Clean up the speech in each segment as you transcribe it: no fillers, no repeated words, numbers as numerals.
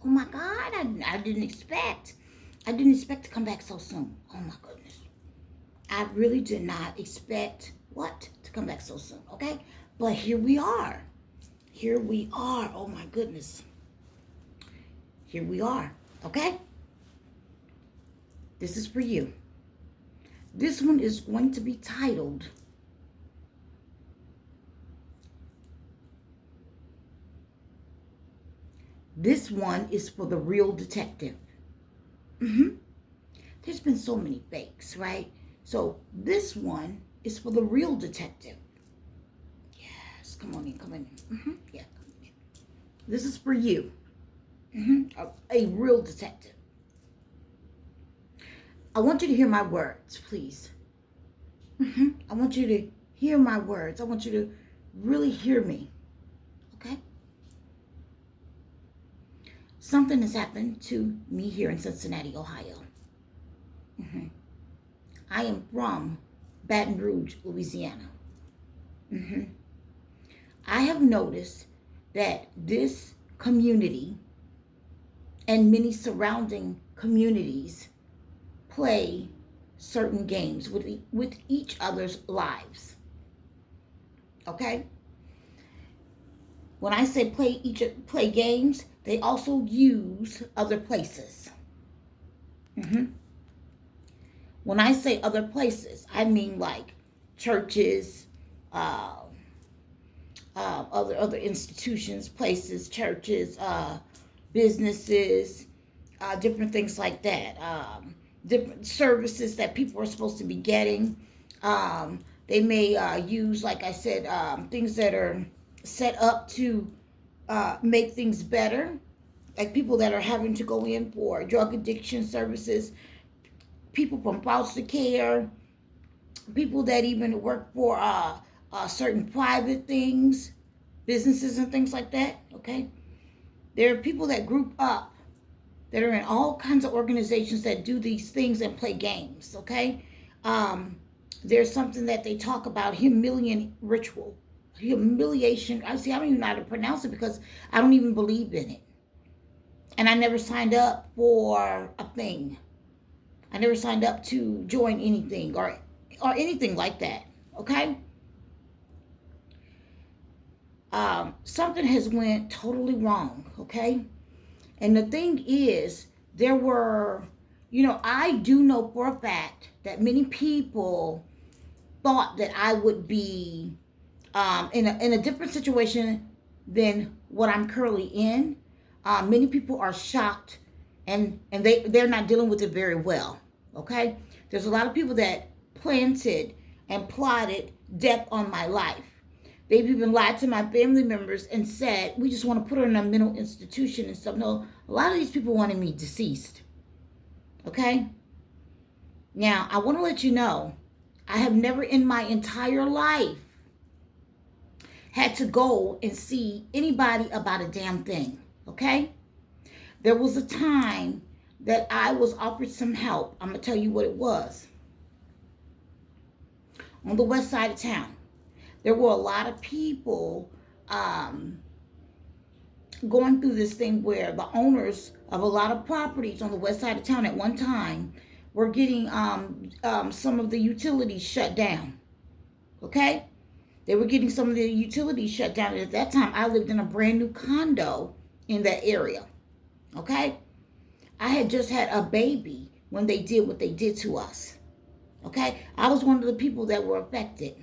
Oh my God, I didn't expect. I didn't expect to come back so soon. Oh my goodness. I really did not expect what? To come back so soon, okay? But here we are. Here we are. Oh my goodness. Here we are, okay? This is for you. This one is going to be titled This One is for the Real Detective. There's been so many fakes, right? So this one is for the real detective. Yes, come on in, come in. Yeah, come in. This is for you. A real detective. I want you to hear my words, please. I want you to hear my words. I want you to really hear me. Okay? Something has happened to me here in Cincinnati, Ohio. I am from Baton Rouge, Louisiana. I have noticed that this community and many surrounding communities play certain games with each other's lives. Okay? When I say play games, they also use other places. When I say other places, I mean like churches, other institutions, places, churches, businesses, different things like that. Different services that people are supposed to be getting. They may use, like I said, things that are set up to make things better, like people that are having to go in for drug addiction services, people from foster care, people that even work for certain private things, businesses and things like that, okay? There are people that group up that are in all kinds of organizations that do these things and play games, okay? There's something that they talk about, humiliation ritual. Humiliation. I don't even know how to pronounce it because I don't even believe in it. And I never signed up for a thing. I never signed up to join anything or anything like that, okay? Something has went totally wrong, okay? And the thing is, there were, I do know for a fact that many people thought that I would be in a different situation than what I'm currently in. Many people are shocked, and they're not dealing with it very well. Okay, there's a lot of people that planted and plotted death on my life. They've even lied to my family members and said, we just want to put her in a mental institution and stuff. No, a lot of these people wanted me deceased. Okay? Now, I want to let you know, I have never in my entire life had to go and see anybody about a damn thing. Okay? There was a time that I was offered some help. I'm going to tell you what it was. On the west side of town, there were a lot of people going through this thing where the owners of a lot of properties on the west side of town at one time were getting some of the utilities shut down. Okay? They were getting some of the utilities shut down. And at that time, I lived in a brand new condo in that area. Okay? I had just had a baby when they did what they did to us. Okay? I was one of the people that were affected.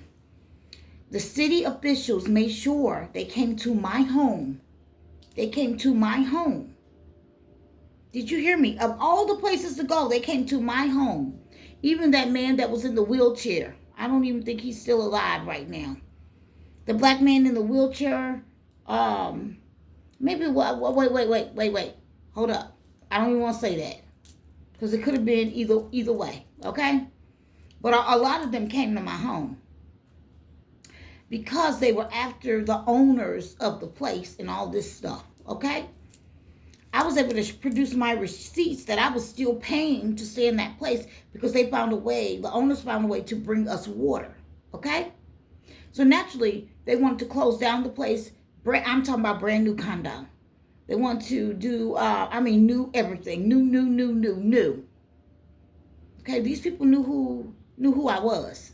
The city officials made sure they came to my home. They came to my home. Did you hear me? Of all the places to go, they came to my home. Even that man that was in the wheelchair. I don't even think he's still alive right now. The black man in the wheelchair. Maybe, wait. Hold up. I don't even want to say that. Because it could have been either way. Okay? But a lot of them came to my home. Because they were after the owners of the place and all this stuff. Okay? I was able to produce my receipts that I was still paying to stay in that place because they found a way, the owners found a way to bring us water. Okay? So naturally, they wanted to close down the place. I'm talking about brand new condo. They want to do, new everything. New. Okay, these people knew who I was.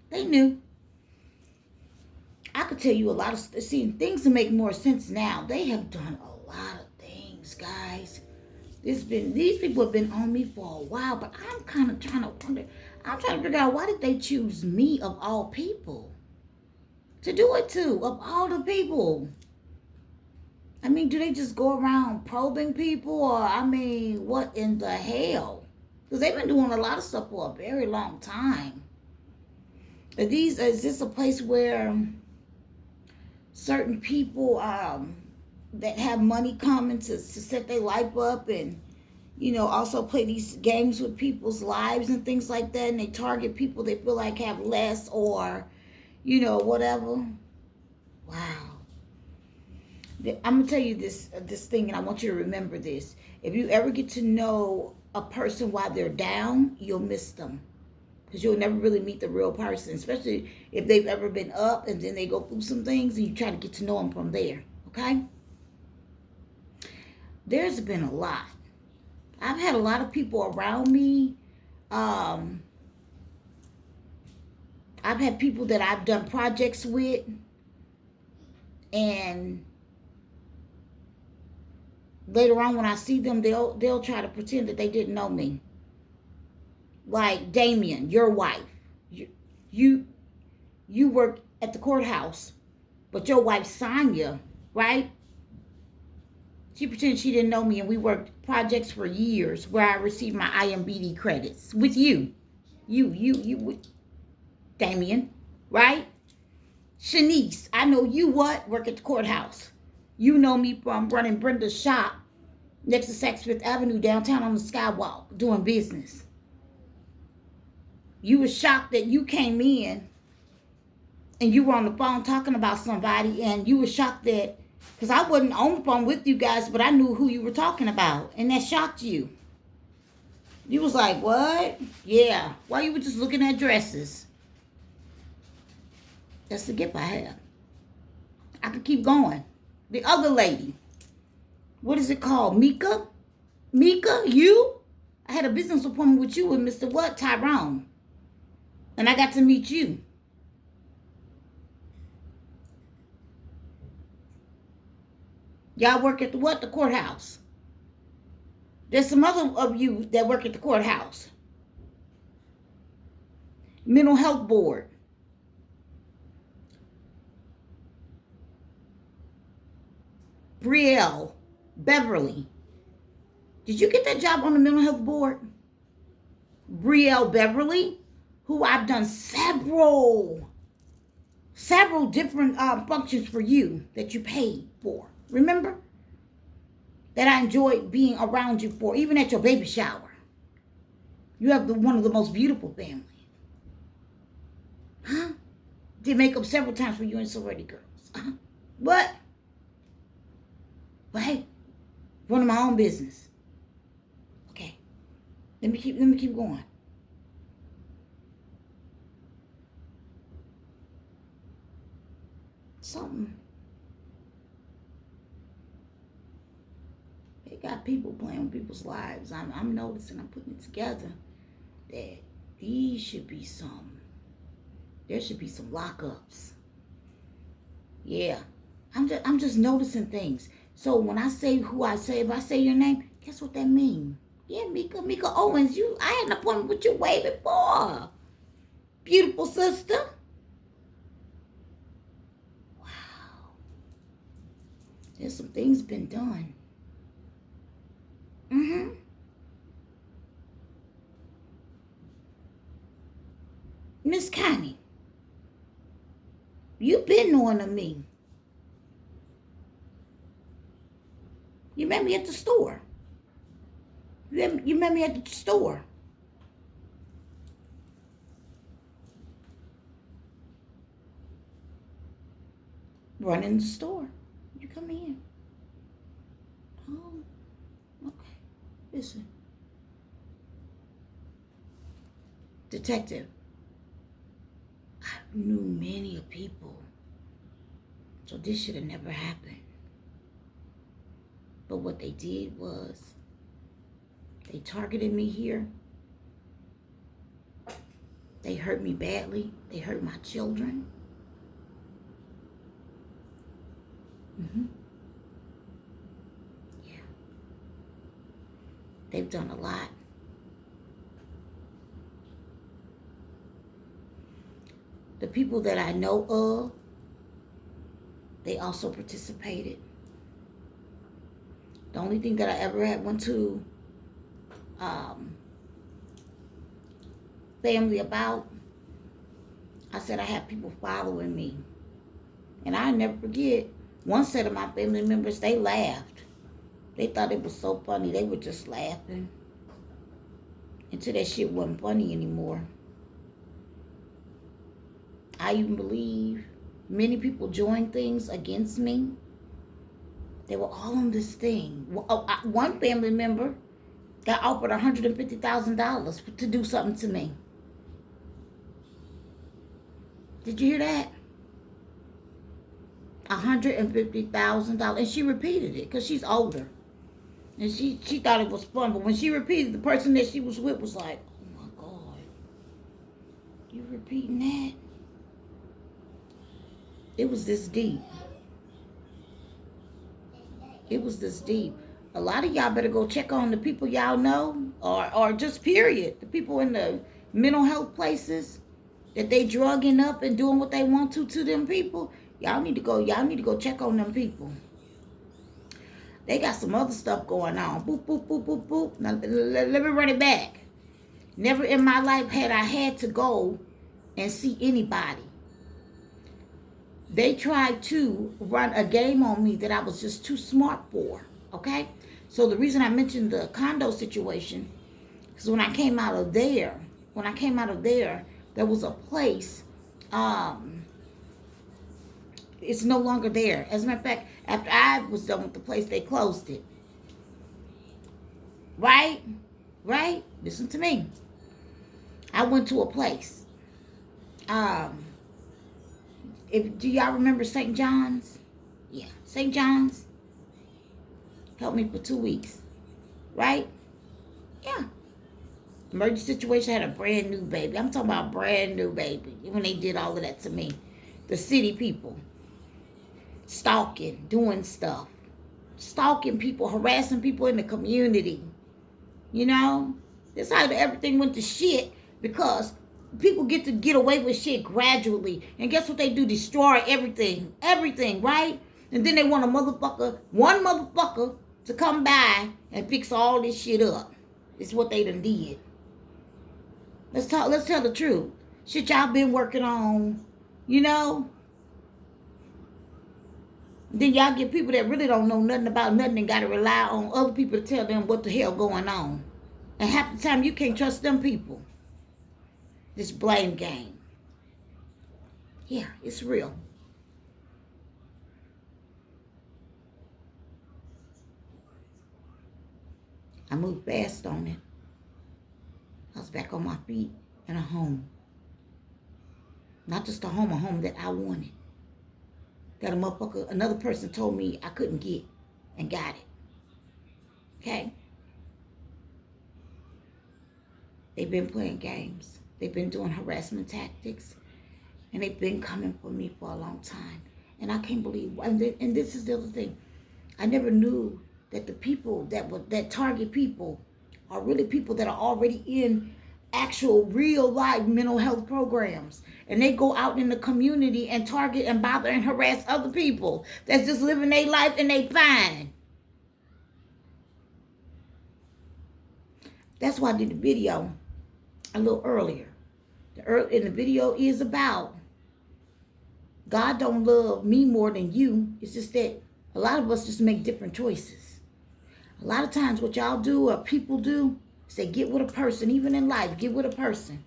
They knew. I could tell you a lot of, see, things to make more sense now. They have done a lot of things, guys. These people have been on me for a while, but I'm kind of trying to wonder. I'm trying to figure out, why did they choose me of all people to do it to, of all the people? I mean, do they just go around probing people, or what in the hell? Because they've been doing a lot of stuff for a very long time. Is this a place where certain people that have money coming to set their life up, and also play these games with people's lives and things like that, and they target people they feel like have less, or whatever? Wow. I'm gonna tell you this thing, and I want you to remember this. If you ever get to know a person while they're down, you'll miss them, because you'll never really meet the real person, especially if they've ever been up and then they go through some things and you try to get to know them from there. Okay? There's been a lot. I've had a lot of people around me. I've had people that I've done projects with, and later on when I see them, they'll try to pretend that they didn't know me. Like Damien, your wife. You work at the courthouse, but your wife Sonia, right? She pretended she didn't know me, and we worked projects for years where I received my IMBD credits with you, Damien, right? Shanice, I know you work at the courthouse. You know me from running Brenda's shop next to Saks Fifth Avenue downtown on the Skywalk doing business. You were shocked that you came in and you were on the phone talking about somebody, and you were shocked that, because I wasn't on the phone with you guys, but I knew who you were talking about, and that shocked you. You was like, what? Yeah. Why you were just looking at dresses? That's the gift I have. I could keep going. The other lady, what is it called? Mika? Mika, you? I had a business appointment with you with Mr. What? Tyrone. And I got to meet you. Y'all work at the what? The courthouse. There's some other of you that work at the courthouse. Mental health board. Brielle Beverly. Did you get that job on the mental health board? Brielle Beverly, who I've done several different functions for you that you paid for. Remember? That I enjoyed being around you for, even at your baby shower. You have one of the most beautiful families. Huh? Did makeup several times for you and sorority girls. What? But hey, running my own business. Okay. Let me keep going. Something. They got people playing with people's lives. I'm noticing, I'm putting it together that there should be some lockups. Yeah. I'm just noticing things. So when I say who I say, if I say your name, guess what that means? Yeah, Mika Owens. I had an appointment with you way before. Beautiful sister. Wow. There's some things been done. Miss Connie, you've been knowing of me. You met me at the store. You met me at the store. Running the store. You come in. Oh, okay. Listen. Detective, I knew many people, so this should have never happened. But what they did was they targeted me here. They hurt me badly. They hurt my children. Yeah. They've done a lot. The people that I know of, they also participated. The only thing that I ever had went to family about, I said I have people following me. And I never forget, one set of my family members, they laughed. They thought it was so funny. They were just laughing until that shit wasn't funny anymore. I even believe many people joined things against me. They were all on this thing. One family member got offered $150,000 to do something to me. Did you hear that? $150,000. And she repeated it because she's older. And she thought it was fun. But when she repeated, the person that she was with was like, oh my God, you repeating that? It was this deep. It was this deep. A lot of y'all better go check on the people y'all know, or just period. The people in the mental health places that they drugging up and doing what they want to them people. Y'all need to go check on them people. They got some other stuff going on. Boop, boop, boop, boop, boop. Now, let me run it back. Never in my life had I had to go and see anybody. They tried to run a game on me that I was just too smart for, okay? So the reason I mentioned the condo situation is when I came out of there, there was a place, it's no longer there. As a matter of fact, after I was done with the place, they closed it. Right? Listen to me. I went to a place. Do y'all remember St. John's? Yeah, St. John's helped me for 2 weeks, right? Yeah. Emergency situation, had a brand new baby. I'm talking about brand new baby. When they did all of that to me, the city people stalking, doing stuff, stalking people, harassing people in the community. You know, that's how everything went to shit because people get away with shit gradually. And guess what they do? Destroy everything. Everything, right? And then they want one motherfucker to come by and fix all this shit up. It's what they done did. Let's tell the truth. Shit y'all been working on, you know? Then y'all get people that really don't know nothing about nothing and gotta rely on other people to tell them what the hell going on. And half the time you can't trust them people. This blame game. Yeah, it's real. I moved fast on it. I was back on my feet in a home. Not just a home that I wanted. That another person told me I couldn't get and got it. Okay? They've been playing games. They've been doing harassment tactics. And they've been coming for me for a long time. And I can't believe, and this is the other thing. I never knew that the people that target people are really people that are already in actual real life mental health programs. And they go out in the community and target and bother and harass other people that's just living their life and they fine. That's why I did the video a little earlier. And the video is about God don't love me more than you. It's just that a lot of us just make different choices. A lot of times what y'all do or people do is they get with a person, even in life, get with a person.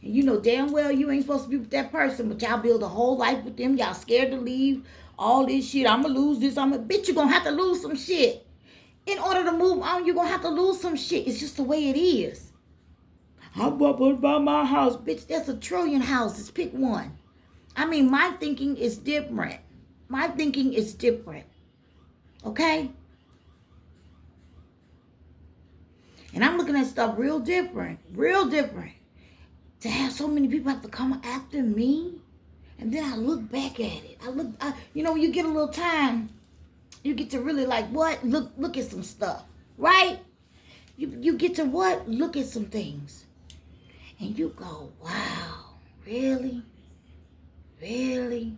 And you know damn well you ain't supposed to be with that person, but y'all build a whole life with them. Y'all scared to leave all this shit. I'm going to lose this. Bitch, you're going to have to lose some shit. In order to move on, you're going to have to lose some shit. It's just the way it is. I'm going to buy my house. Bitch, there's a trillion houses. Pick one. I mean, my thinking is different. My thinking is different. Okay? And I'm looking at stuff real different, real different. To have so many people have to come after me. And then I look back at it. When you get a little time, you get to really like, what? Look at some stuff, right? You get to what? Look at some things. And you go, wow, really? Really?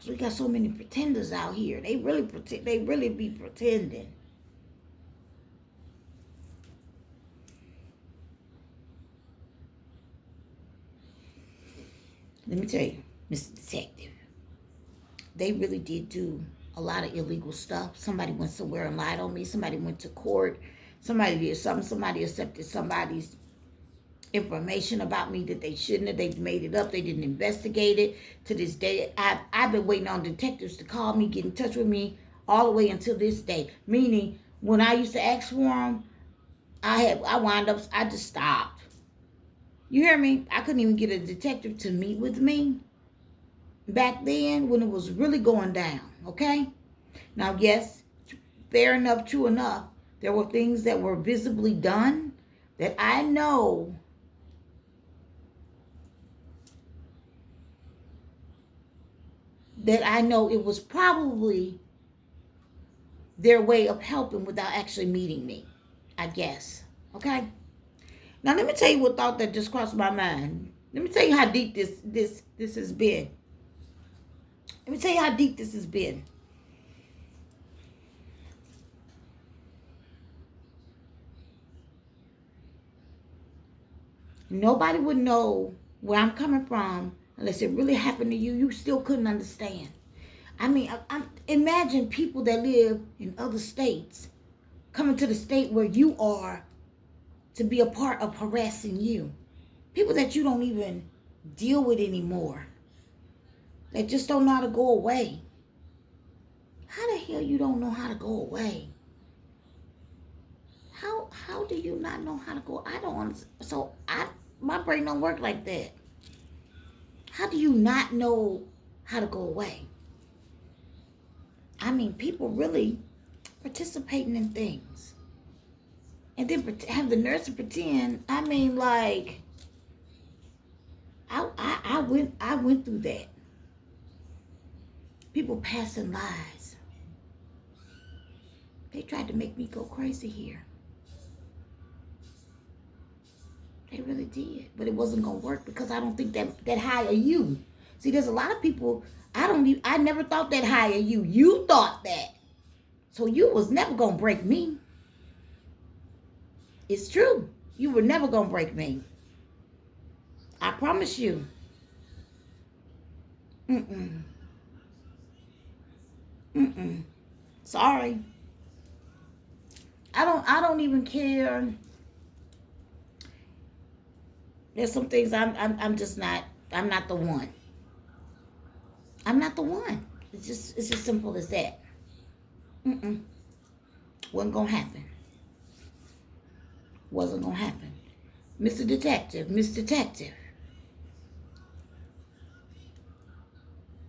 So we got so many pretenders out here. They really be pretending. Let me tell you, Mr. Detective, they really did do a lot of illegal stuff. Somebody went somewhere and lied on me. Somebody went to court. Somebody did something. Somebody accepted somebody's information about me that they shouldn't have. They made it up. They didn't investigate it. To this day, I've been waiting on detectives to call me, get in touch with me all the way until this day. Meaning, when I used to ask for them, I just stopped. You hear me? I couldn't even get a detective to meet with me back then when it was really going down, okay? Now, yes, fair enough, true enough, there were things that were visibly done that I know it was probably their way of helping without actually meeting me, I guess, okay? Now, let me tell you what thought that just crossed my mind. Let me tell you how deep this has been. Let me tell you how deep this has been. Nobody would know where I'm coming from unless it really happened to you. You still couldn't understand. I mean, imagine people that live in other states coming to the state where you are to be a part of harassing you. People that you don't even deal with anymore. That just don't know how to go away. How the hell you don't know how to go away? How do you not know how to go? I don't understand. So my brain don't work like that. How do you not know how to go away? I mean, people really participating in things. And then have the nerve to pretend. I mean, like, I went through that. People passing lies. They tried to make me go crazy here. They really did. But it wasn't going to work because I don't think that high of you. See, there's a lot of people, I never thought that high of you. You thought that. So you was never going to break me. It's true. You were never going to break me. I promise you. Sorry. I don't even care. There's some things I'm just not. I'm not the one. I'm not the one. It's just simple as that. Wasn't gonna happen. Wasn't gonna happen. Mr. Detective, Miss Detective.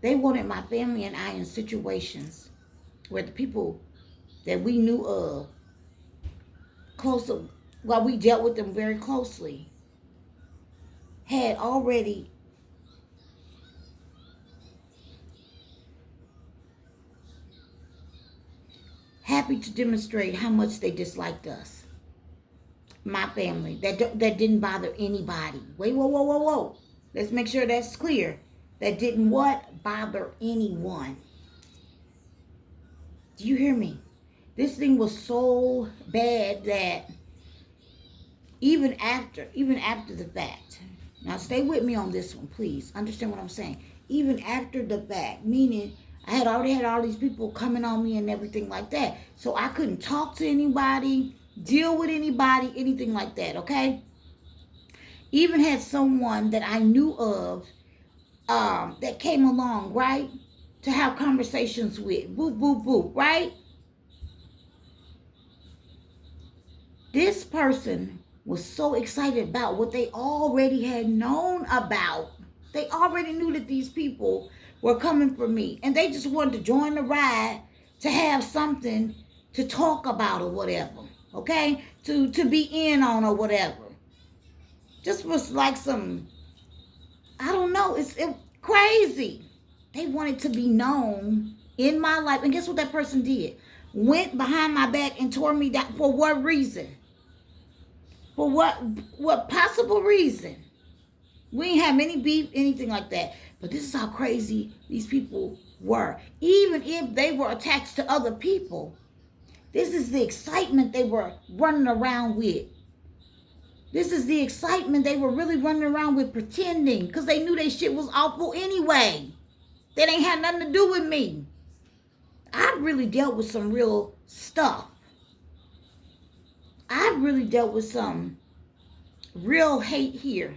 They wanted my family and I in situations where the people that we knew of, while we dealt with them very closely, had already happy to demonstrate how much they disliked us. My family, that didn't bother anybody. Wait, whoa. Let's make sure that's clear. That didn't what? Bother anyone. Do you hear me? This thing was so bad that even after the fact, now stay with me on this one, please. Understand what I'm saying. Even after the fact, meaning I had already had all these people coming on me and everything like that. So I couldn't talk to anybody, deal with anybody, anything like that, okay? Even had someone that I knew of that came along, right? To have conversations with. Boop, boop, boop, right? This person was so excited about what they already had known about. They already knew that these people were coming for me. And they just wanted to join the ride to have something to talk about or whatever. okay, to be in on or whatever. Just was like some, I don't know, it crazy. They wanted to be known in my life. And guess what that person did? Went behind my back and tore me down. For what reason? For what possible reason? We ain't have any beef, anything like that. But this is how crazy these people were. Even if they were attached to other people, this is the excitement they were running around with. This is the excitement they were really running around with, pretending, because they knew their shit was awful anyway. That ain't had nothing to do with me. I really dealt with some real stuff. I really dealt with some real hate here.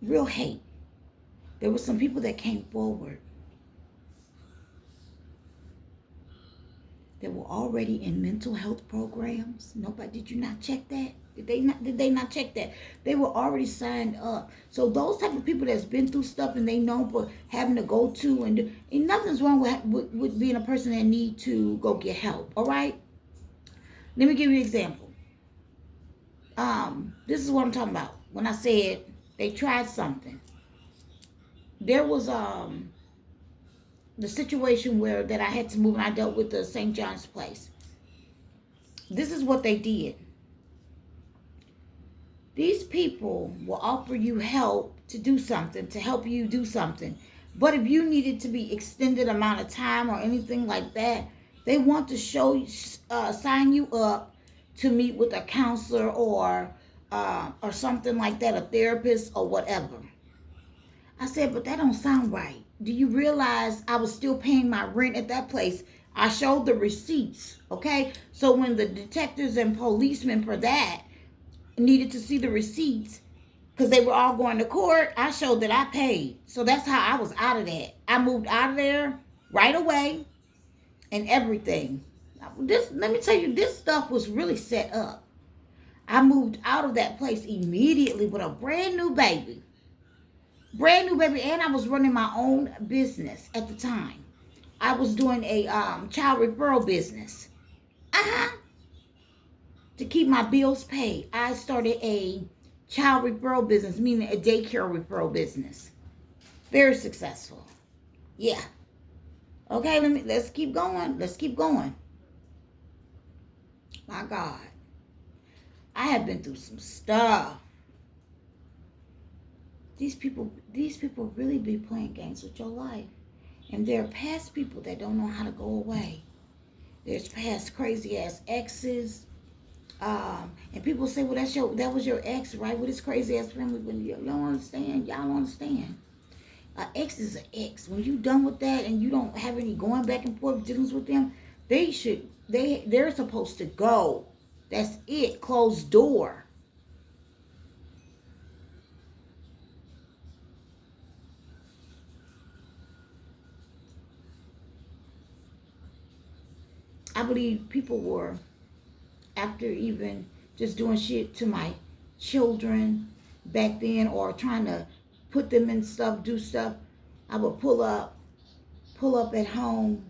Real hate. There were some people that came forward that were already in mental health programs. Nobody, did you not check that? Did they not check that? They were already signed up. So those type of people that's been through stuff and they know for having to go to and nothing's wrong with being a person that need to go get help. All right. Let me give you an example. This is what I'm talking about. When I said they tried something, there was the situation where that I had to move and I dealt with the St. John's place. This is what they did. These people will offer you help to do something, to help you do something. But if you needed to be extended amount of time or anything like that, they want to sign you up to meet with a counselor or something like that, a therapist or whatever. I said, but that don't sound right. Do you realize I was still paying my rent at that place? I showed the receipts, okay? So when the detectives and policemen for that needed to see the receipts, because they were all going to court, I showed that I paid. So that's how I was out of that. I moved out of there right away and everything. Let me tell you, this stuff was really set up. I moved out of that place immediately with a brand new baby. Brand new baby, and I was running my own business at the time. I was doing a child referral business. To keep my bills paid, I started a child referral business, meaning a daycare referral business. Very successful. Yeah. Okay, let's keep going. Let's keep going. My God. I have been through some stuff. These people really be playing games with your life. And there are past people that don't know how to go away. There's past crazy ass exes. And people say, well, that was your ex, right? With his crazy ass family. When you don't understand, y'all don't understand. An ex is an ex. When you done with that and you don't have any going back and forth dealings with them, they're supposed to go. That's it. Closed door. I believe people were, after even just doing shit to my children back then or trying to put them in stuff, do stuff, I would pull up at home.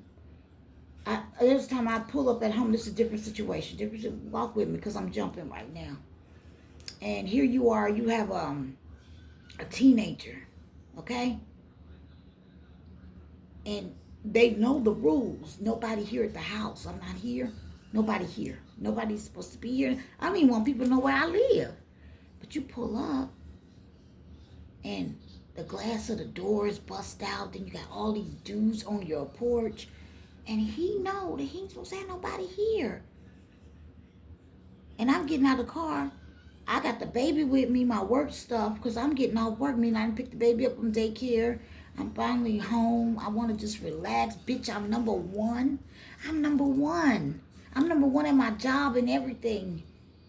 There's time I pull up at home. This is a different situation. Walk with me because I'm jumping right now. And here you are. You have a teenager, okay? And they know the rules. Nobody here at the house. I'm not here. Nobody here. Nobody's supposed to be here. I don't even want people to know where I live. But you pull up and the glass of the door is bust out. Then you got all these dudes on your porch. And he know that he ain't supposed to have nobody here. And I'm getting out of the car. I got the baby with me, my work stuff, because I'm getting off work. I didn't pick the baby up from daycare. I'm finally home. I want to just relax. Bitch, I'm number one. I'm number one. I'm number one at my job and everything.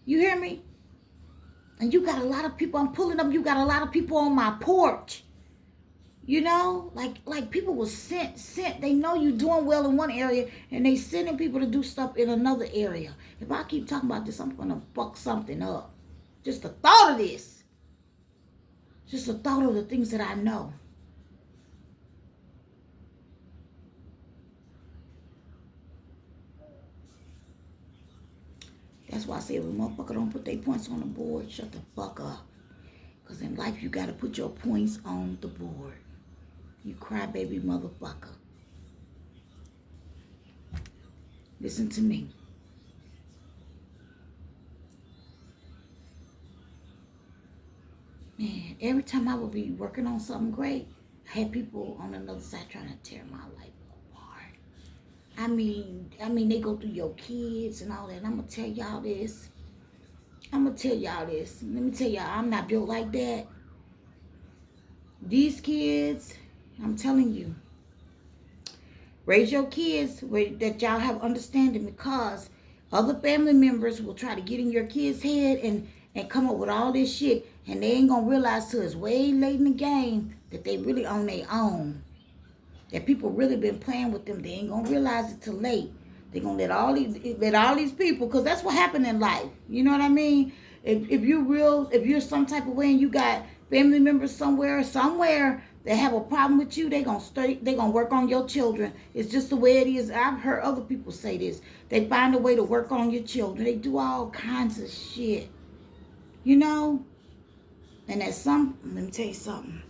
You hear me? And you got a lot of people. I'm pulling up. You got a lot of people on my porch. You know? Like people was sent. They know you doing well in one area and they sending people to do stuff in another area. If I keep talking about this, I'm going to fuck something up. Just the thought of this. Just the thought of the things that I know. say, if a motherfucker don't put their points on the board, shut the fuck up. Because in life, you got to put your points on the board. You crybaby motherfucker. Listen to me. Man, every time I would be working on something great, I had people on another side trying to tear my life apart. I mean, they go through your kids and all that. And I'm going to tell y'all this. Let me tell y'all, I'm not built like that. These kids, I'm telling you, raise your kids that y'all have understanding, because other family members will try to get in your kids' head and come up with all this shit, and they ain't gonna realize till it's way late in the game that they really on their own. That people really been playing with them. They ain't gonna realize it till late. They gonna let all these people, because that's what happened in life. You know what I mean? If you're some type of way and you got family members somewhere that have a problem with you, they gonna work on your children. It's just the way it is. I've heard other people say this. They find a way to work on your children. They do all kinds of shit. You know? And let me tell you something.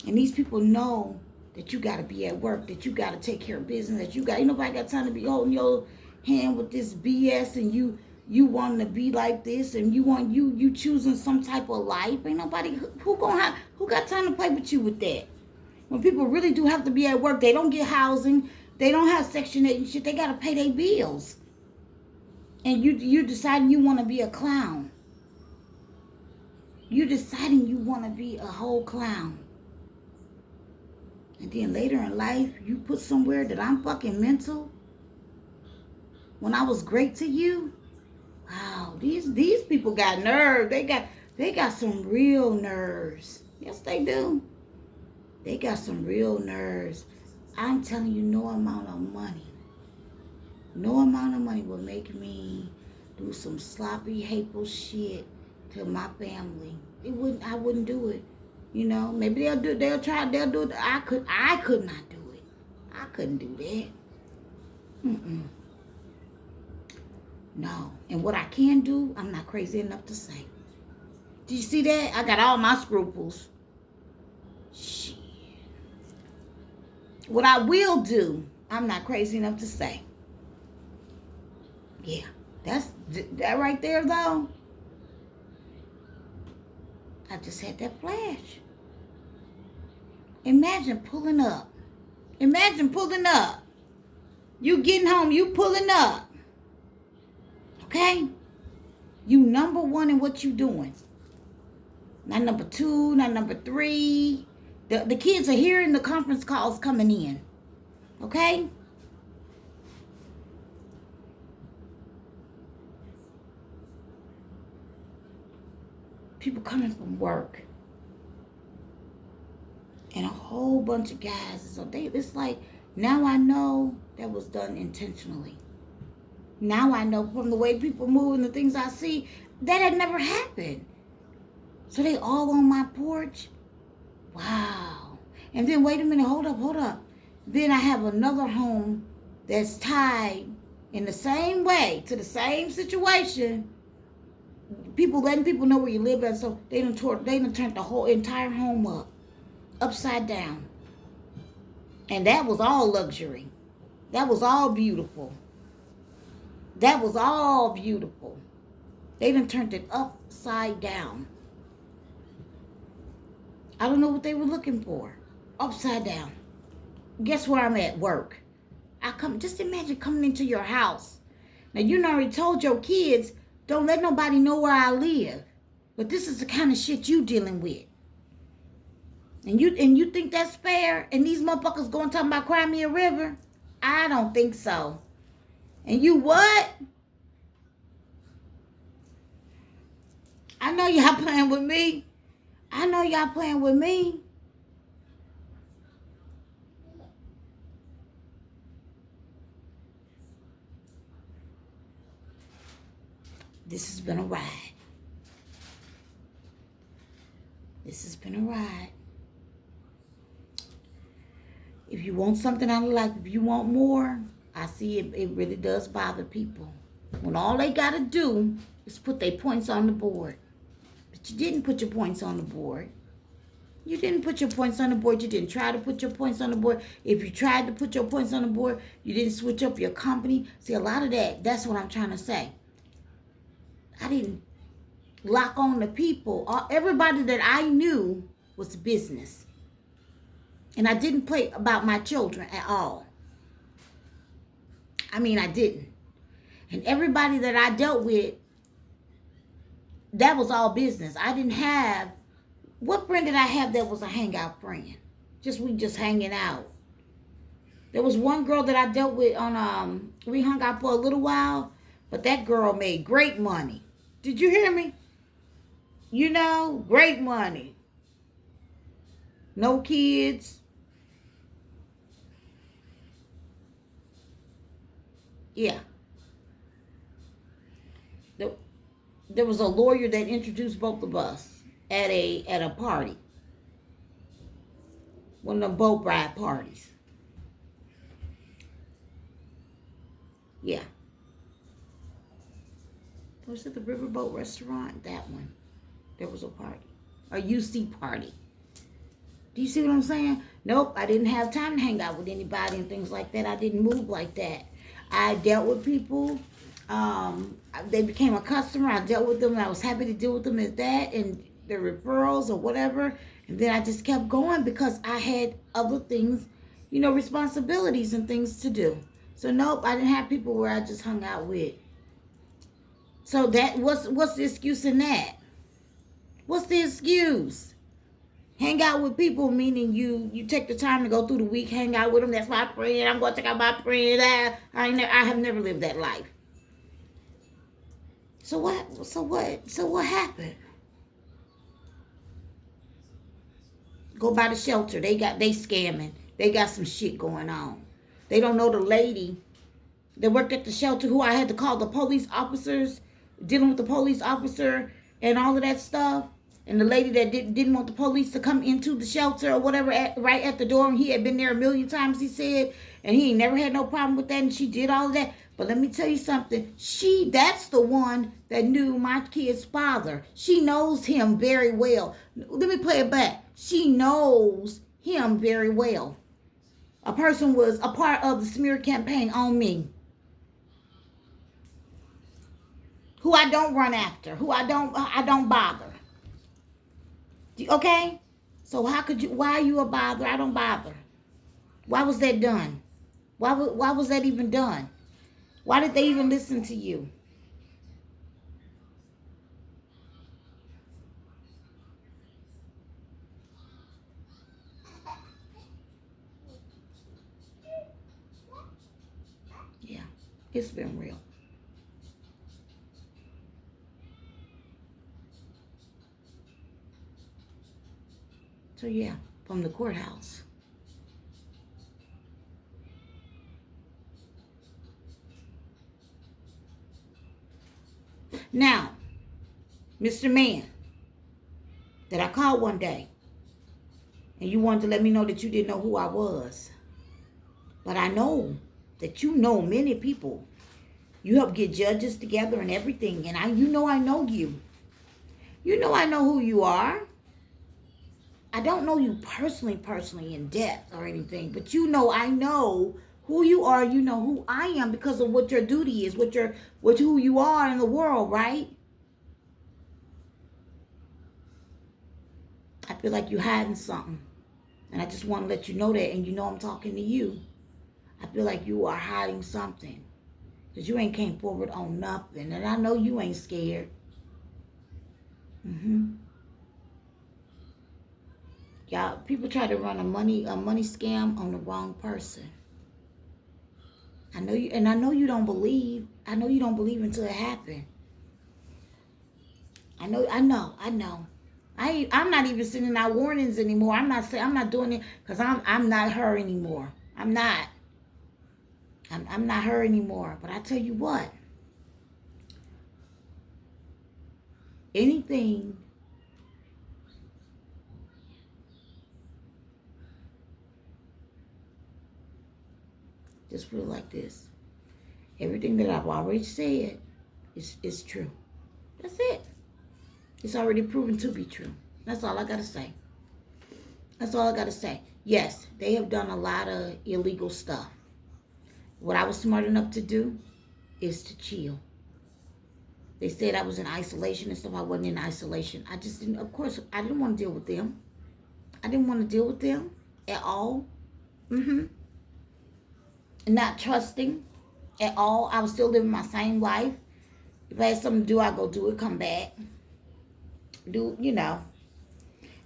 And these people know that you got to be at work, that you got to take care of business, that ain't nobody got time to be holding your hand with this BS, and you wanting to be like this, and you choosing some type of life. Ain't nobody who got time to play with you with that. When people really do have to be at work, they don't get housing, they don't have Section 8 and shit, they got to pay their bills. And you deciding you want to be a clown. You deciding you want to be a whole clown. And then later in life, you put somewhere that I'm fucking mental. When I was great to you, wow, these people got nerve. They got some real nerves. Yes, they do. They got some real nerves. I'm telling you, no amount of money will make me do some sloppy, hateful shit to my family. I wouldn't do it. You know, maybe they'll do it. I could not do it. I couldn't do that. No. And what I can do, I'm not crazy enough to say. Did you see that? I got all my scruples. Shit. What I will do, I'm not crazy enough to say. Yeah. That right there, though. I just had that flash. Imagine pulling up. You getting home, you pulling up. Okay? You number one in what you doing. Not number two, not number three. The kids are hearing the conference calls coming in. Okay? People coming from work. And a whole bunch of guys. So it's like, now I know that was done intentionally. Now I know from the way people move and the things I see, that had never happened. So they all on my porch. Wow. And then wait a minute, hold up. Then I have another home that's tied in the same way to the same situation. Letting people know where you live at, so they done turned the whole entire home upside down. And that was all luxury. That was all beautiful. They done turned it upside down. I don't know what they were looking for. Upside down. Guess where I'm at? Work. Just imagine coming into your house. Now, you already told your kids, don't let nobody know where I live. But this is the kind of shit you dealing with. And you think that's fair? And these motherfuckers going talking about Cry Me a River? I don't think so. And you what? I know y'all playing with me. This has been a ride. If you want something out of life, if you want more, I see it really does bother people. When all they got to do is put their points on the board. But you didn't put your points on the board. You didn't put your points on the board. You didn't try to put your points on the board. If you tried to put your points on the board, you didn't switch up your company. See, a lot of that's what I'm trying to say. I didn't lock on the people. Everybody that I knew was business. And I didn't play about my children at all. I mean, I didn't. And everybody that I dealt with, that was all business. I didn't have, what friend did I have that was a hangout friend? We just hanging out. There was one girl that I dealt with on, we hung out for a little while, but that girl made great money. Did you hear me? You know, great money. No kids. Yeah. There was a lawyer that introduced both of us at a party. One of the boat ride parties. Yeah. Was it the Riverboat Restaurant? That one. There was a party. A UC party. Do you see what I'm saying? Nope, I didn't have time to hang out with anybody and things like that. I didn't move like that. I dealt with people. They became a customer. I dealt with them, and I was happy to deal with them as that and their referrals or whatever. And then I just kept going because I had other things, responsibilities and things to do. So nope, I didn't have people where I just hung out with. So what's the excuse in that? What's the excuse? Hang out with people, meaning you take the time to go through the week, hang out with them. That's my friend. I'm going to take out my friend. I have never lived that life. So what happened? Go by the shelter. They scamming. They got some shit going on. They don't know the lady that worked at the shelter who I had to call the police officers, dealing with the police officer and all of that stuff. And the lady that didn't want the police to come into the shelter or whatever right at the door. And he had been there a million times, he said. And he ain't never had no problem with that. And she did all of that. But let me tell you something. That's the one that knew my kid's father. She knows him very well. Let me play it back. She knows him very well. A person was a part of the smear campaign on me. Who I don't run after. Who I don't bother. Okay? So why are you a bother? I don't bother. Why was that done? Why was that even done? Why did they even listen to you? Yeah, it's been real. So yeah, from the courthouse. Now, Mr. Man, that I called one day, and you wanted to let me know that you didn't know who I was. But I know that you know many people. You help get judges together and everything, and I know you. You know I know who you are. I don't know you personally in depth or anything, but I know who you are. You know who I am because of what your duty is, what who you are in the world, right? I feel like you're hiding something, and I just want to let you know that, and I'm talking to you. I feel like you are hiding something, because you ain't came forward on nothing, and I know you ain't scared. Y'all, people try to run a money scam on the wrong person. I know you, and I know you don't believe. I know you don't believe until it happened. I know. I'm not even sending out warnings anymore. I'm not doing it because I'm not her anymore. I'm not her anymore. But I tell you what, anything just put it like this. Everything that I've already said is true. That's it. It's already proven to be true. That's all I got to say. That's all I got to say. Yes, they have done a lot of illegal stuff. What I was smart enough to do is to chill. They said I was in isolation and stuff. I wasn't in isolation. I just didn't, of course, I didn't want to deal with them. I didn't want to deal with them at all. Not trusting at all. I was still living my same life. If I had something to do, I go do it, come back.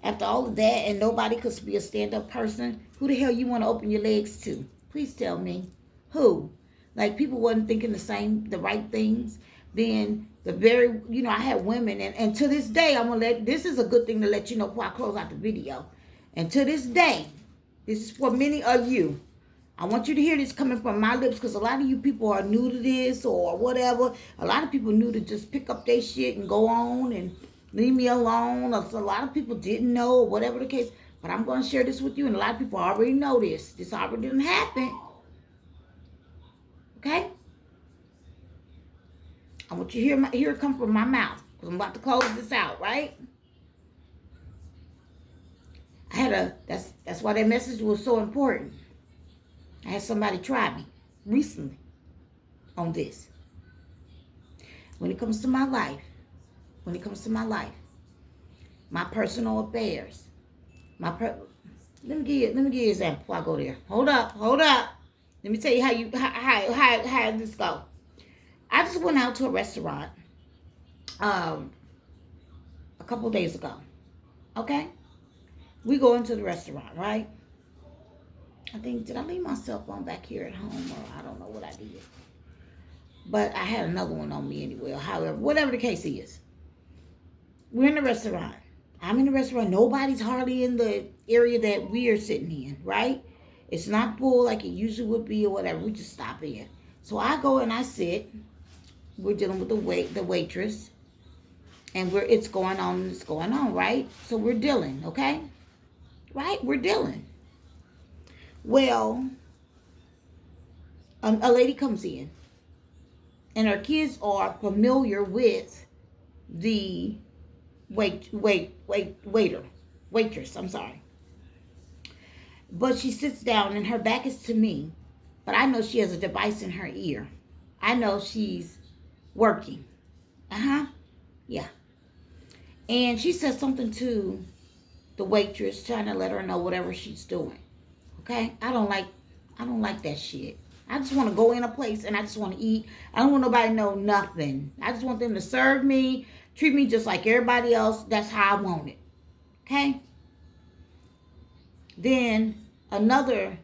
After all of that, and nobody could be a stand-up person, who the hell you want to open your legs to? Please tell me. Who? Like, people wasn't thinking the right things. Then I had women, and to this day, this is a good thing to let you know before I close out the video. And to this day, this is for many of you. I want you to hear this coming from my lips, because a lot of you people are new to this or whatever. A lot of people knew to just pick up their shit and go on and leave me alone. A lot of people didn't know, or whatever the case. But I'm going to share this with you, and a lot of people already know this. This already didn't happen. Okay? I want you to hear it come from my mouth, because I'm about to close this out, right? That's why that message was so important. I had somebody try me recently on this. When it comes to my life, my personal affairs, let me give you an example before I go there. Hold up. Let me tell you how this go. I just went out to a restaurant a couple days ago. Okay? We go into the restaurant, right? I think, did I leave my cell phone back here at home, or I don't know what I did. But I had another one on me anyway, or however, whatever the case is. We're in the restaurant. I'm in the restaurant. Nobody's hardly in the area that we are sitting in, right? It's not full like it usually would be or whatever. We just stop in. So I go and I sit. We're dealing with the waitress. And it's going on, right? So we're dealing, okay? Right? We're dealing. Well, a lady comes in, and her kids are familiar with the waitress. I'm sorry. But she sits down, and her back is to me, but I know she has a device in her ear. I know she's working. Yeah. And she says something to the waitress, trying to let her know whatever she's doing. Okay? I don't like that shit. I just want to go in a place and I just want to eat. I don't want nobody to know nothing. I just want them to serve me, treat me just like everybody else. That's how I want it. Okay? Then another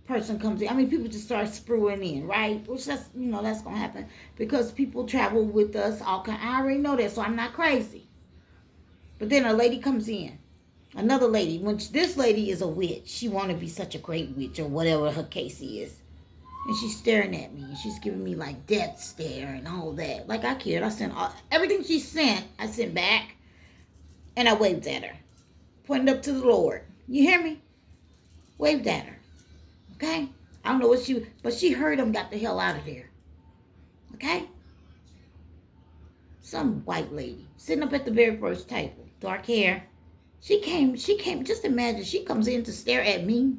person comes in. I mean, people just start spruing in, right? Which that's going to happen because people travel with us. I already know that, so I'm not crazy. But then a lady comes in. Another lady, this lady is a witch. She want to be such a great witch or whatever her case is. And she's staring at me. And she's giving me like death stare and all that. Like I cared. I sent everything she sent, I sent back. And I waved at her. Pointed up to the Lord. You hear me? Waved at her. Okay? I don't know what but she heard him, got the hell out of there. Okay? Some white lady sitting up at the very first table. Dark hair. She came, just imagine, she comes in to stare at me.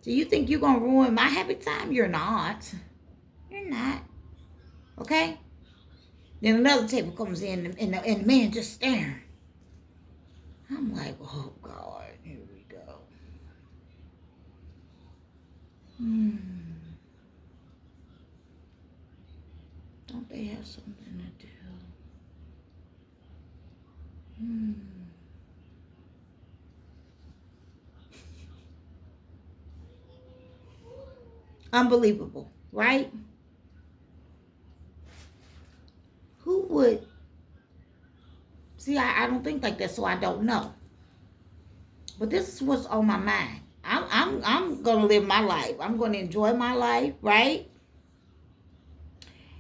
Do you think you're going to ruin my happy time? You're not. You're not. Okay? Then another table comes in and the man just staring. I'm like, oh, God, here we go. Don't they have something to do? Unbelievable, right? Who would? See, I don't think like that, so I don't know. But this is what's on my mind. I'm gonna live my life. I'm gonna enjoy my life, right?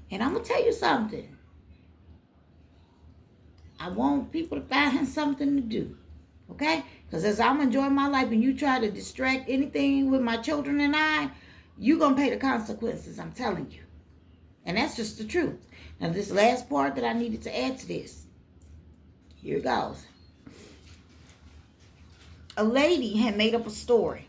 And I'm gonna tell you something. I want people to find something to do, okay? Because as I'm enjoying my life and you try to distract anything with my children and you're going to pay the consequences, I'm telling you. And that's just the truth. Now, this last part that I needed to add to this. Here it goes. A lady had made up a story.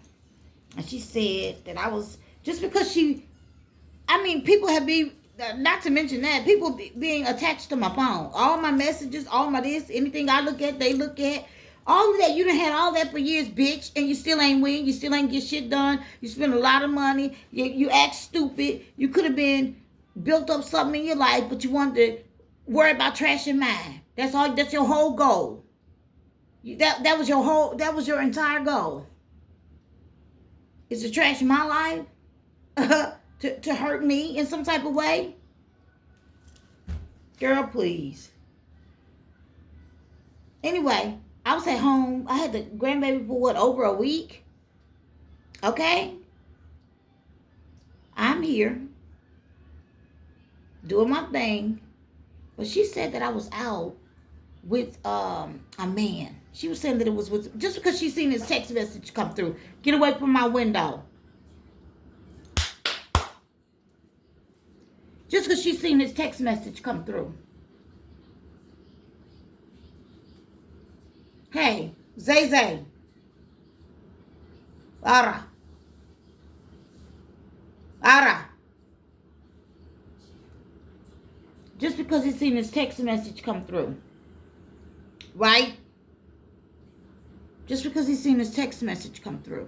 And she said that I was, just because people have been, not to mention that, people being attached to my phone. All my messages, all my this, anything I look at, they look at. All of that, you done had all that for years, bitch, and you still ain't win. You still ain't get shit done. You spend a lot of money. You act stupid. You could have been built up something in your life, but you wanted to worry about trashing mine. That's all. That's your whole goal. That was your entire goal. Is to trash my life, to hurt me in some type of way. Girl, please. Anyway, I was at home. I had the grandbaby for over a week. Okay? I'm here doing my thing. But she said that I was out with a man. She was saying that it was with, just because she seen his text message come through. Get away from my window. Just because she seen his text message come through. Hey, Zay. Ara. Just because he's seen his text message come through. Right? Just because he's seen his text message come through.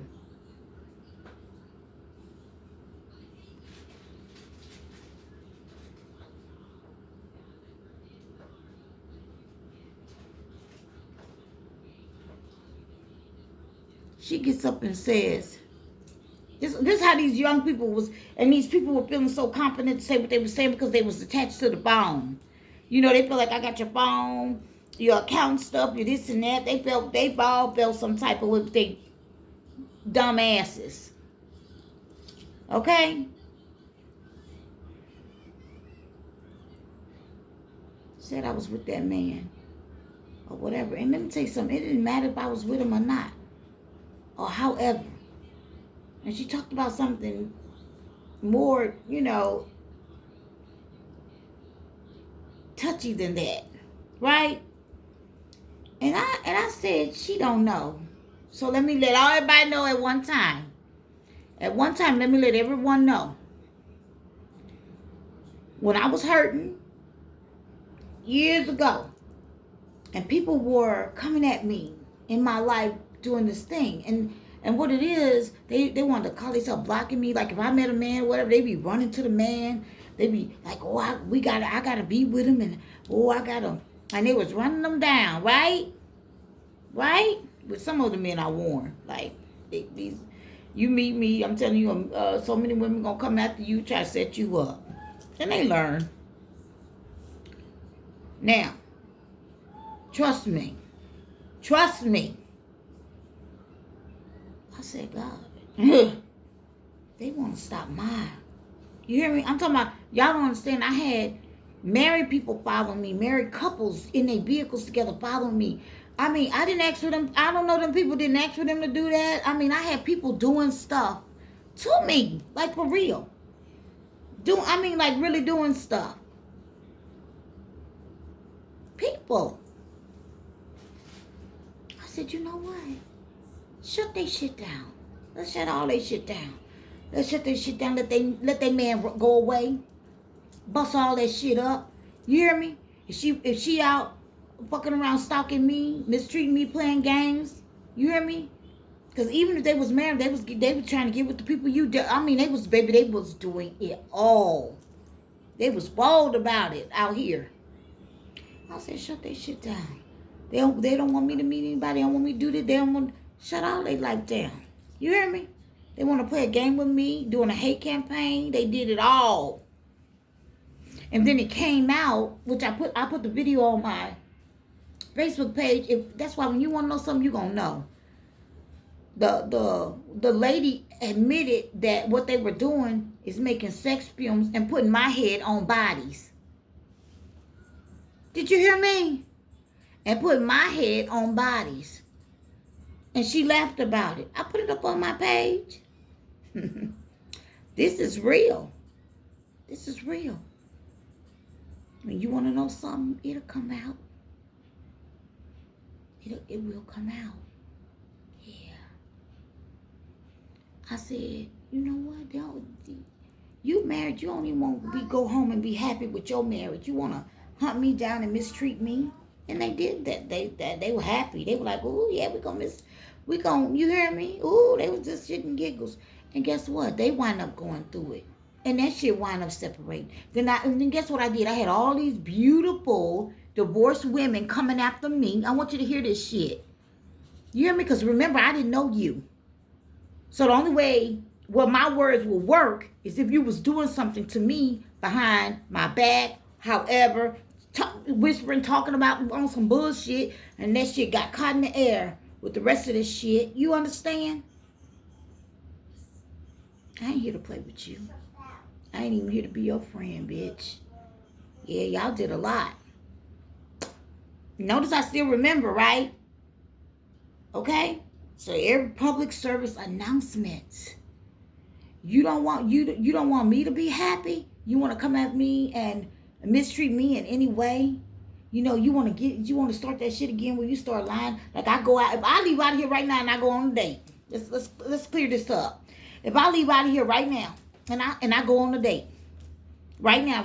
She gets up and says, this how these young people was, and these people were feeling so confident to say what they were saying because they was attached to the phone. You know, they feel like, I got your phone, your account stuff, your this and that. They all felt some type of with they dumb asses. Okay? Said I was with that man or whatever. And let me tell you something, it didn't matter if I was with him or not. Or however. And she talked about something more, touchy than that. Right? And I said, she don't know. So let me let everybody know at one time. At one time, let me let everyone know. When I was hurting years ago, and people were coming at me in my life doing this thing, and what it is, they wanted to call themselves blocking me. Like if I met a man or whatever, they be running to the man. They be like, oh, I gotta be with him, and and they was running them down, right? Right? With some of the men I warned, like these, you meet me, I'm telling you, so many women gonna come after you, try to set you up, and they learn. Now, trust me. I said, God, they want to stop mine. You hear me? I'm talking about, y'all don't understand. I had married people following me, married couples in their vehicles together following me. I mean, I didn't ask for them. I don't know, them people didn't ask for them to do that. I mean, I had people doing stuff to me, like for real. Like really doing stuff. People. I said, you know what? Shut their shit down. Let's shut all their shit down. Let's shut their shit down. Let they man go away. Bust all that shit up. You hear me? If she out fucking around stalking me, mistreating me, playing games, you hear me? Because even if they was married, they were trying to get with the people you did. I mean, they was doing it all. They was bold about it out here. I said, shut their shit down. They don't want me to meet anybody. They don't want me to do this. They don't want shut all their life down. You hear me? They want to play a game with me, doing a hate campaign. They did it all. And then it came out, which I put the video on my Facebook page. That's why when you want to know something, you're gonna know. The lady admitted that what they were doing is making sex films and putting my head on bodies. Did you hear me? And putting my head on bodies. And she laughed about it. I put it up on my page. This is real. This is real. When you want to know something, it'll come out. It will come out. Yeah. I said, you know what? You married, you don't even want to go home and be happy with your marriage. You want to hunt me down and mistreat me? And they did that. They were happy. They were like, oh, yeah, you hear me? Oh, they was just shit and giggles. And guess what? They wind up going through it. And that shit wind up separating. And then guess what I did? I had all these beautiful divorced women coming after me. I want you to hear this shit. You hear me? Because remember, I didn't know you. So the only way my words will work is if you was doing something to me behind my back, however, whispering, talking about on some bullshit, and that shit got caught in the air with the rest of this shit. You understand? I ain't here to play with you. I ain't even here to be your friend, bitch. Yeah, y'all did a lot. Notice I still remember, right? Okay? So every public service announcement. You don't want me to be happy? You want to come at me and mistreat me in any way? You want to start that shit again where you start lying. Like I go out, if I leave out of here right now and I go on a date. Let's clear this up. If I leave out of here right now and I go on a date. Right now.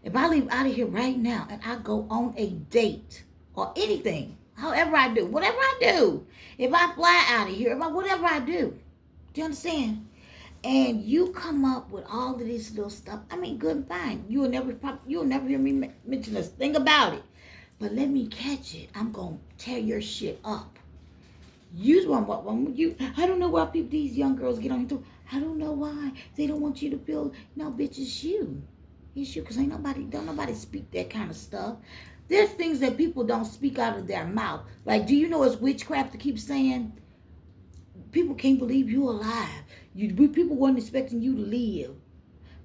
If I leave out of here right now and I go on a date or anything, however I do, whatever I do, if I fly out of here, whatever I do, do you understand? And you come up with all of this little stuff. I mean, good and fine. You'll never hear me mention this thing about it. But let me catch it. I'm gonna tear your shit up. I don't know why these young girls get on you. I don't know why they don't want you to feel. No, bitch, it's you. It's you, because don't nobody speak that kind of stuff. There's things that people don't speak out of their mouth. Like, do you know it's witchcraft to keep saying? People can't believe you're alive. People weren't expecting you to live.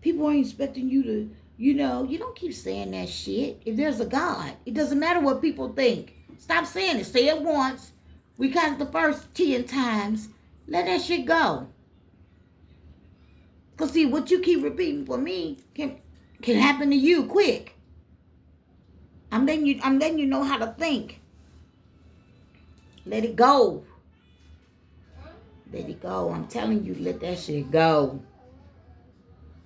People weren't expecting you to, you don't keep saying that shit. If there's a God, it doesn't matter what people think. Stop saying it. Say it once. We got it the first 10 times. Let that shit go. Because see, what you keep repeating for me can happen to you quick. I'm letting you know how to think. Let it go. Let it go. I'm telling you, let that shit go.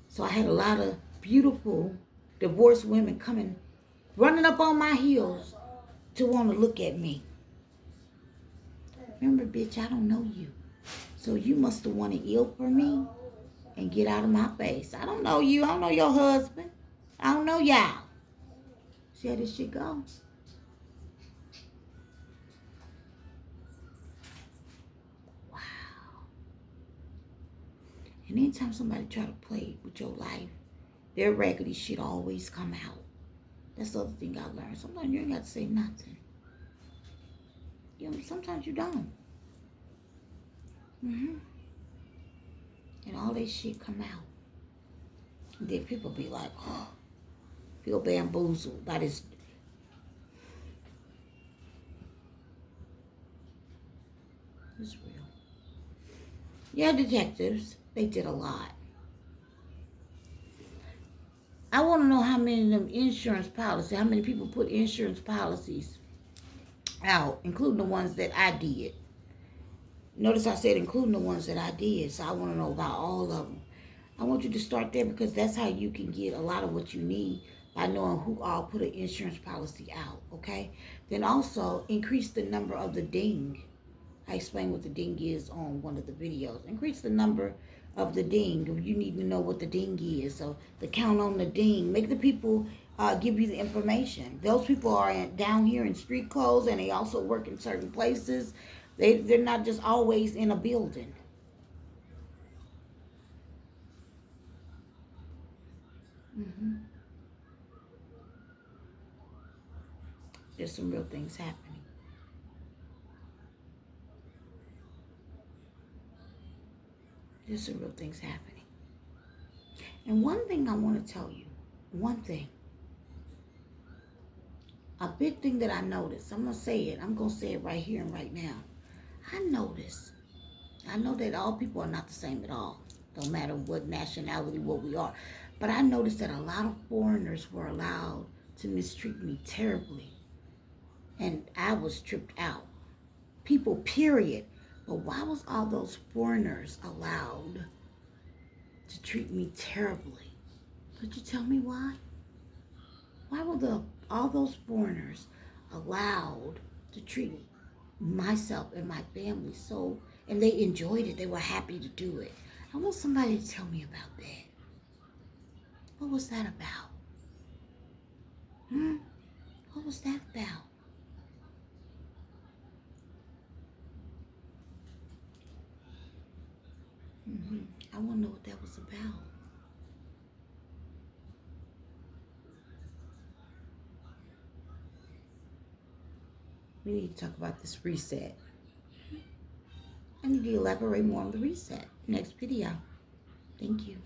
So I had a lot of beautiful divorced women running up on my heels to want to look at me. Remember, bitch, I don't know you. So you must have wanted ill for me and get out of my face. I don't know you. I don't know your husband. I don't know y'all. See how this shit goes? And anytime somebody try to play with your life, their raggedy shit always come out. That's the other thing I learned. Sometimes you ain't got to say nothing. Sometimes you don't. And all that shit come out. And then people be like, oh, feel bamboozled by this. It's real. Yeah, detectives. They did a lot. I want to know how many of them how many people put insurance policies out, including the ones that I did. Notice I said including the ones that I did, so I want to know about all of them. I want you to start there because that's how you can get a lot of what you need by knowing who all put an insurance policy out, okay? Then also increase the number of the ding. I explained what the ding is on one of the videos. Increase the number of the ding. You need to know what the ding is. So the count on the ding. Make the people give you the information. Those people are down here in street clothes and they also work in certain places. They're not just always in a building. There's some real things happening. There's some real things happening. And one thing I want to tell you, a big thing that I noticed, I'm going to say it right here and right now. I know that all people are not the same at all. Don't matter what nationality, what we are. But I noticed that a lot of foreigners were allowed to mistreat me terribly. And I was tripped out. People, period. But why was all those foreigners allowed to treat me terribly? Could you tell me why? Why were all those foreigners allowed to treat myself and my family so, and they enjoyed it, they were happy to do it? I want somebody to tell me about that. What was that about? What was that about? I want to know what that was about. We need to talk about this reset. I need to elaborate more on the reset next video. Thank you.